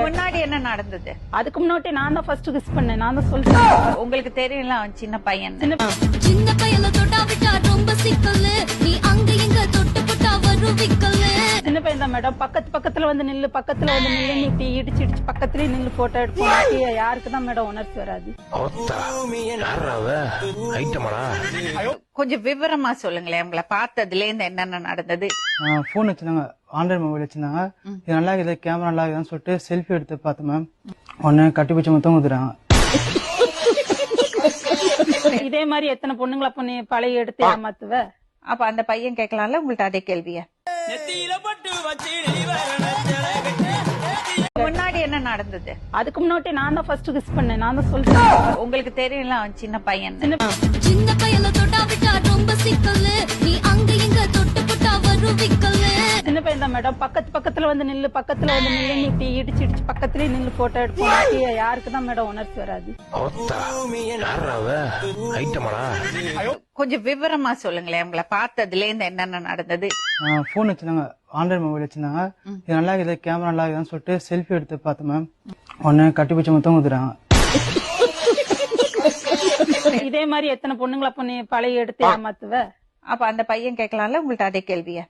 முன்னாடி என்ன நடந்தது? அதுக்கு முன்னாடி நான் தான் ஃபர்ஸ்ட் கிஸ் பண்ணேன். நான் தான் சொல்றேன். உங்களுக்கு தெரியல அவன் சின்ன பையன். சின்ன பையல தொட்டா விட்டா ரொம்ப சிக்கல். நீ அங்க இங்க தொட்டு போட்டா வரும் விக்கல். சின்ன பையன் தான் மேடம். பக்கத்துல வந்து நில்லு, பக்கத்துல வந்து நில்லு, நீ டீ இடிச்சு பக்கத்துலயே நில்லு போட்டோ எடுப்போம். யாருக்கு தான் மேடம் உணர்ச்சி வராது? கொஞ்சம் விவரமா சொல்லுங்களேன். உங்களை பார்த்ததுல இருந்து என்னென்ன நடந்தது? போன் வச்சிருந்தாங்க, ஆண்ட்ராய்டு மொபைல் வச்சிருந்தாங்க. இது நல்லா இருக்குது, கேமரா நல்லா இருக்குதுன்னு சொல்லிட்டு செல்ஃபி எடுத்து பார்த்தேன் மேம். உடனே கட்டி பிடிச்ச மொத்தம் ஊதுறாங்க. இதே மாதிரி எத்தனை பொண்ணுங்களை பொண்ணு பழைய எடுத்து ஏமாத்துவ? அப்ப அந்த பையன் கேட்கலாம்ல உங்கள்ட்ட அதே கேள்விய. முன்னாடி என்ன நடந்தது? அதுக்கு முன்னாடி நான் தான் ஃபர்ஸ்ட் கிஸ் பண்ணேன். நான் தான் சொல்றேன். உங்களுக்கு தெரியல அவன் சின்ன பையன். சின்ன பையல தொட்டா விட்டா ரொம்ப சிக்கல். நீ அங்க இங்க தொட்டு போட்டா வரும் விக்கல். சின்ன பையன் தான் மேடம். பக்கத்துல வந்து நில்லு, பக்கத்துல வந்து நில்லு, நீ டீ இடிச்சு பக்கத்துலயே நில்லு போட்டோ எடுப்போம். யாருக்கு தான் மேடம் உணர்ச்சி வராது? கொஞ்சம் விவரமா சொல்லுங்களேன். உங்களை பார்த்ததுல இருந்து என்னென்ன நடந்தது? போன் வச்சிருந்தாங்க, ஆண்ட்ராய்டு மொபைல் வச்சிருந்தாங்க. இது நல்லா இருக்குது, கேமரா நல்லா இருக்குதுன்னு சொல்லிட்டு செல்ஃபி எடுத்து பார்த்தேன் மேம். உடனே கட்டி பிடிச்ச மொத்தம் ஊதுறாங்க. இதே மாதிரி எத்தனை பொண்ணுங்களை பொண்ணு பழைய எடுத்து ஏமாத்துவ? அப்ப அந்த பையன் கேட்கலாம்ல உங்கள்ட்ட அதே கேள்விய.